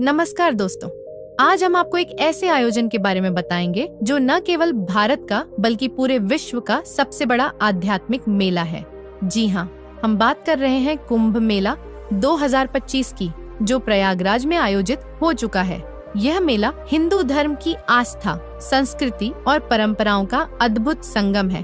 नमस्कार दोस्तों, आज हम आपको एक ऐसे आयोजन के बारे में बताएंगे जो न केवल भारत का बल्कि पूरे विश्व का सबसे बड़ा आध्यात्मिक मेला है। जी हाँ, हम बात कर रहे हैं कुंभ मेला 2025 की, जो प्रयागराज में आयोजित हो चुका है। यह मेला हिंदू धर्म की आस्था, संस्कृति और परंपराओं का अद्भुत संगम है।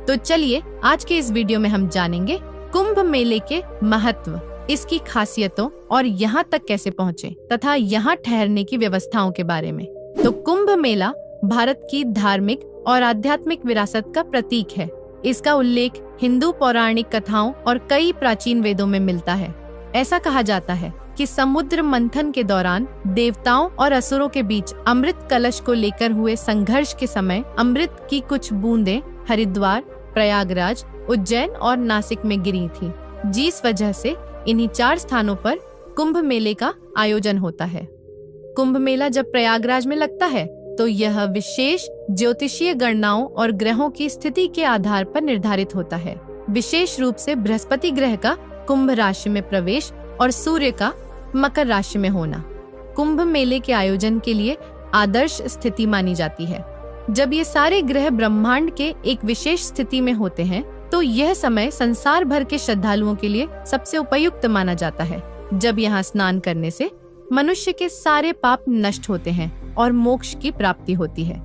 तो चलिए आज के इस वीडियो में हम जानेंगे कुंभ मेले के महत्व, इसकी खासियतों और यहाँ तक कैसे पहुँचे तथा यहाँ ठहरने की व्यवस्थाओं के बारे में। तो कुंभ मेला भारत की धार्मिक और आध्यात्मिक विरासत का प्रतीक है। इसका उल्लेख हिंदू पौराणिक कथाओं और कई प्राचीन वेदों में मिलता है। ऐसा कहा जाता है कि समुद्र मंथन के दौरान देवताओं और असुरों के बीच अमृत कलश को लेकर हुए संघर्ष के समय अमृत की कुछ बूंदें हरिद्वार, प्रयागराज, उज्जैन और नासिक में गिरी थी, जिस वजह से इन्हीं 4 स्थानों पर कुंभ मेले का आयोजन होता है। कुंभ मेला जब प्रयागराज में लगता है तो यह विशेष ज्योतिषीय गणनाओं और ग्रहों की स्थिति के आधार पर निर्धारित होता है। विशेष रूप से बृहस्पति ग्रह का कुंभ राशि में प्रवेश और सूर्य का मकर राशि में होना कुंभ मेले के आयोजन के लिए आदर्श स्थिति मानी जाती है। जब ये सारे ग्रह ब्रह्मांड के एक विशेष स्थिति में होते हैं तो यह समय संसार भर के श्रद्धालुओं के लिए सबसे उपयुक्त माना जाता है, जब यहाँ स्नान करने से मनुष्य के सारे पाप नष्ट होते हैं और मोक्ष की प्राप्ति होती है।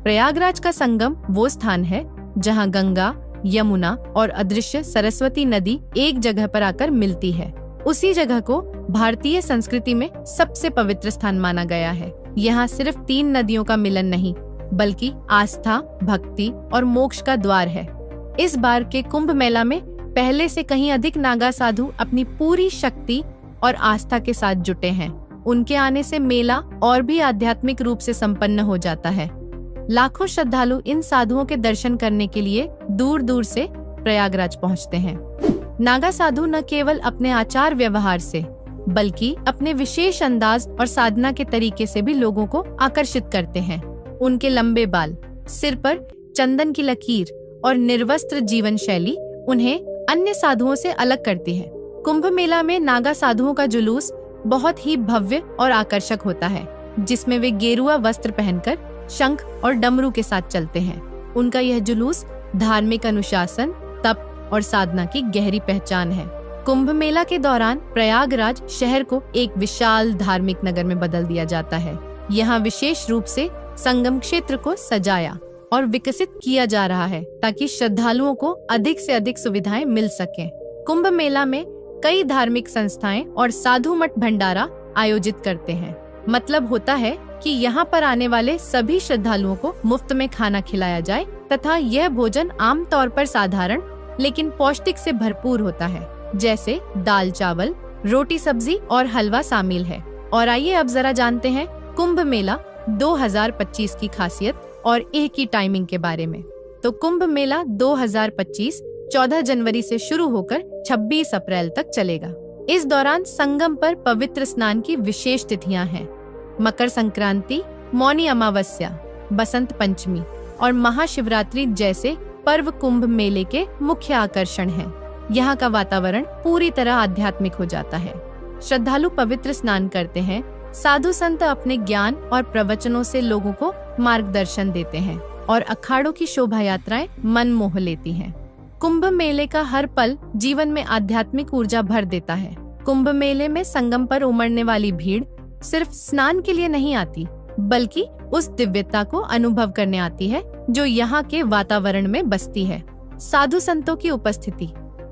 प्रयागराज का संगम वो स्थान है जहाँ गंगा, यमुना और अदृश्य सरस्वती नदी एक जगह पर आकर मिलती है। उसी जगह को भारतीय संस्कृति में सबसे पवित्र स्थान माना गया है। यहाँ सिर्फ 3 नदियों का मिलन नहीं, बल्कि आस्था, भक्ति और मोक्ष का द्वार है। इस बार के कुंभ मेला में पहले से कहीं अधिक नागा साधु अपनी पूरी शक्ति और आस्था के साथ जुटे हैं। उनके आने से मेला और भी आध्यात्मिक रूप से संपन्न हो जाता है। लाखों श्रद्धालु इन साधुओं के दर्शन करने के लिए दूर दूर से प्रयागराज पहुंचते हैं। नागा साधु न केवल अपने आचार व्यवहार से बल्कि अपने विशेष अंदाज और साधना के तरीके से भी लोगों को आकर्षित करते हैं। उनके लंबे बाल, सिर पर चंदन की लकीर और निर्वस्त्र जीवन शैली उन्हें अन्य साधुओं से अलग करती है। कुंभ मेला में नागा साधुओं का जुलूस बहुत ही भव्य और आकर्षक होता है, जिसमें वे गेरुआ वस्त्र पहनकर शंख और डमरू के साथ चलते हैं। उनका यह जुलूस धार्मिक अनुशासन, तप और साधना की गहरी पहचान है। कुंभ मेला के दौरान प्रयागराज शहर को एक विशाल धार्मिक नगर में बदल दिया जाता है। यहाँ विशेष रूप से संगम क्षेत्र को सजाया और विकसित किया जा रहा है ताकि श्रद्धालुओं को अधिक से अधिक सुविधाएं मिल सकें। कुंभ मेला में कई धार्मिक संस्थाएं और साधु मठ भंडारा आयोजित करते हैं। मतलब होता है कि यहाँ पर आने वाले सभी श्रद्धालुओं को मुफ्त में खाना खिलाया जाए तथा यह भोजन आम तौर पर साधारण लेकिन पौष्टिक से भरपूर होता है, जैसे दाल चावल, रोटी सब्जी और हलवा शामिल है। और आइए अब जरा जानते हैं कुंभ मेला 2025 की खासियत और एक ही टाइमिंग के बारे में। तो कुंभ मेला 2025 14 जनवरी से शुरू होकर 26 अप्रैल तक चलेगा। इस दौरान संगम पर पवित्र स्नान की विशेष तिथियां हैं। मकर संक्रांति, मौनी अमावस्या, बसंत पंचमी और महाशिवरात्रि जैसे पर्व कुंभ मेले के मुख्य आकर्षण हैं। यहाँ का वातावरण पूरी तरह आध्यात्मिक हो जाता है। श्रद्धालु पवित्र स्नान करते हैं। साधु संत अपने ज्ञान और प्रवचनों से लोगों को मार्गदर्शन देते हैं और अखाड़ों की शोभा यात्राएं मन मोह लेती हैं। कुंभ मेले का हर पल जीवन में आध्यात्मिक ऊर्जा भर देता है। कुंभ मेले में संगम पर उमड़ने वाली भीड़ सिर्फ स्नान के लिए नहीं आती, बल्कि उस दिव्यता को अनुभव करने आती है जो यहाँ के वातावरण में बसती है। साधु संतों की उपस्थिति,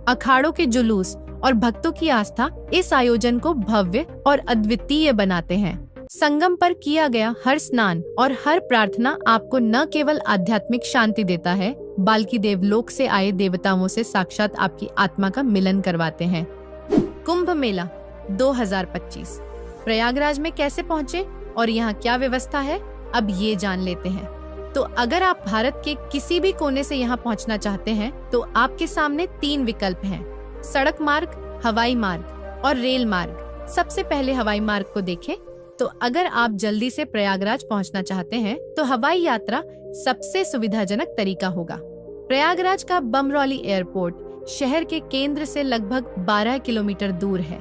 अखाड़ों के जुलूस और भक्तों की आस्था इस आयोजन को भव्य और अद्वितीय बनाते हैं। संगम पर किया गया हर स्नान और हर प्रार्थना आपको न केवल आध्यात्मिक शांति देता है, बल्कि देवलोक से आए देवताओं से साक्षात आपकी आत्मा का मिलन करवाते हैं। कुंभ मेला 2025 प्रयागराज में कैसे पहुँचे और यहाँ क्या व्यवस्था है, अब ये जान लेते हैं। तो अगर आप भारत के किसी भी कोने से यहाँ पहुँचना चाहते हैं तो आपके सामने 3 विकल्प हैं: सड़क मार्ग, हवाई मार्ग और रेल मार्ग। सबसे पहले हवाई मार्ग को देखें तो अगर आप जल्दी से प्रयागराज पहुंचना चाहते हैं तो हवाई यात्रा सबसे सुविधाजनक तरीका होगा। प्रयागराज का बमरौली एयरपोर्ट शहर के केंद्र से लगभग 12 किलोमीटर दूर है।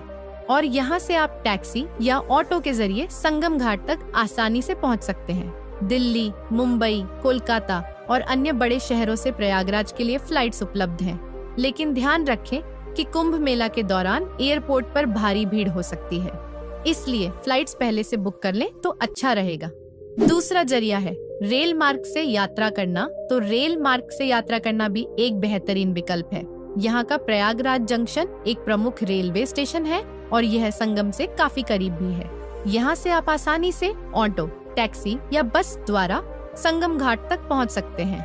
और यहाँ से आप टैक्सी या ऑटो के जरिए संगम घाट तक आसानी से पहुँच सकते हैं। दिल्ली, मुंबई, कोलकाता और अन्य बड़े शहरों से प्रयागराज के लिए फ्लाइट्स उपलब्ध हैं। लेकिन ध्यान रखें कि कुंभ मेला के दौरान एयरपोर्ट पर भारी भीड़ हो सकती है, इसलिए फ्लाइट्स पहले से बुक कर लें तो अच्छा रहेगा। दूसरा जरिया है रेल मार्ग से यात्रा करना। तो रेल मार्ग से यात्रा करना भी एक बेहतरीन विकल्प है। यहाँ का प्रयागराज जंक्शन एक प्रमुख रेलवे स्टेशन है और यह संगम से काफी करीब भी है। यहाँ से आप आसानी से ऑटो, टैक्सी या बस द्वारा संगम घाट तक पहुँच सकते हैं।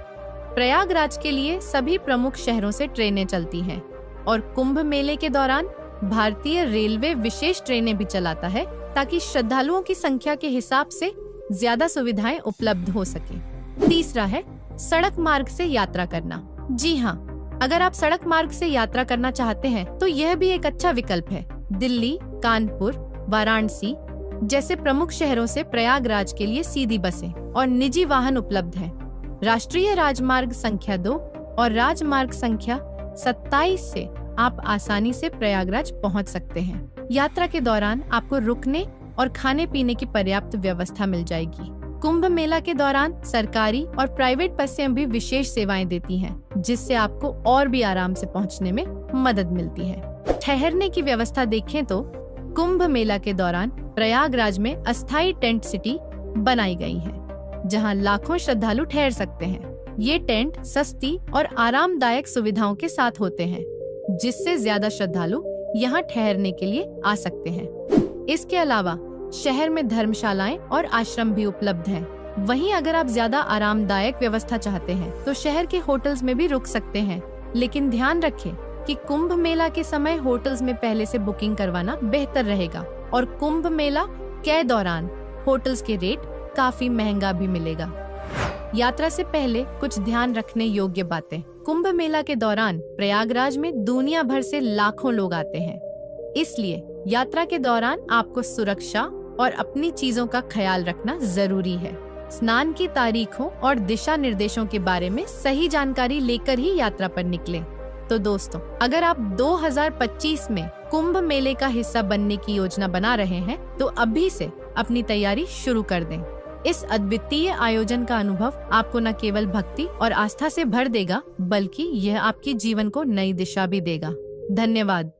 प्रयागराज के लिए सभी प्रमुख शहरों से ट्रेनें चलती हैं और कुंभ मेले के दौरान भारतीय रेलवे विशेष ट्रेनें भी चलाता है ताकि श्रद्धालुओं की संख्या के हिसाब से ज्यादा सुविधाएं उपलब्ध हो सके। तीसरा है सड़क मार्ग से यात्रा करना। जी हाँ, अगर आप सड़क मार्ग से यात्रा करना चाहते हैं तो यह भी एक अच्छा विकल्प है। दिल्ली, कानपुर, वाराणसी जैसे प्रमुख शहरों से प्रयागराज के लिए सीधी बसें और निजी वाहन उपलब्ध हैं। राष्ट्रीय राजमार्ग संख्या 2 और राजमार्ग संख्या 27 से आप आसानी से प्रयागराज पहुंच सकते हैं। यात्रा के दौरान आपको रुकने और खाने पीने की पर्याप्त व्यवस्था मिल जाएगी। कुंभ मेला के दौरान सरकारी और प्राइवेट बसें भी विशेष सेवाएं देती हैं, जिससे आपको और भी आराम से पहुंचने में मदद मिलती है। ठहरने की व्यवस्था देखें तो कुंभ मेला के दौरान प्रयागराज में अस्थायी टेंट सिटी बनाई गई है, जहां लाखों श्रद्धालु ठहर सकते हैं। ये टेंट सस्ती और आरामदायक सुविधाओं के साथ होते हैं, जिससे ज्यादा श्रद्धालु यहाँ ठहरने के लिए आ सकते हैं। इसके अलावा शहर में धर्मशालाएं और आश्रम भी उपलब्ध हैं। वहीं अगर आप ज्यादा आरामदायक व्यवस्था चाहते हैं तो शहर के होटल्स में भी रुक सकते हैं। लेकिन ध्यान रखें कि कुंभ मेला के समय होटल्स में पहले से बुकिंग करवाना बेहतर रहेगा और कुंभ मेला के दौरान होटल्स के रेट काफी महंगा भी मिलेगा। यात्रा से पहले कुछ ध्यान रखने योग्य बातें। कुंभ मेला के दौरान प्रयागराज में दुनिया भर से लाखों लोग आते हैं, इसलिए यात्रा के दौरान आपको सुरक्षा और अपनी चीजों का ख्याल रखना जरूरी है। स्नान की तारीखों और दिशा निर्देशों के बारे में सही जानकारी लेकर ही यात्रा पर निकलें। तो दोस्तों, अगर आप 2025 में कुंभ मेले का हिस्सा बनने की योजना बना रहे हैं तो अभी से अपनी तैयारी शुरू कर दें। इस अद्वितीय आयोजन का अनुभव आपको न केवल भक्ति और आस्था से भर देगा, बल्कि यह आपके जीवन को नई दिशा भी देगा। धन्यवाद।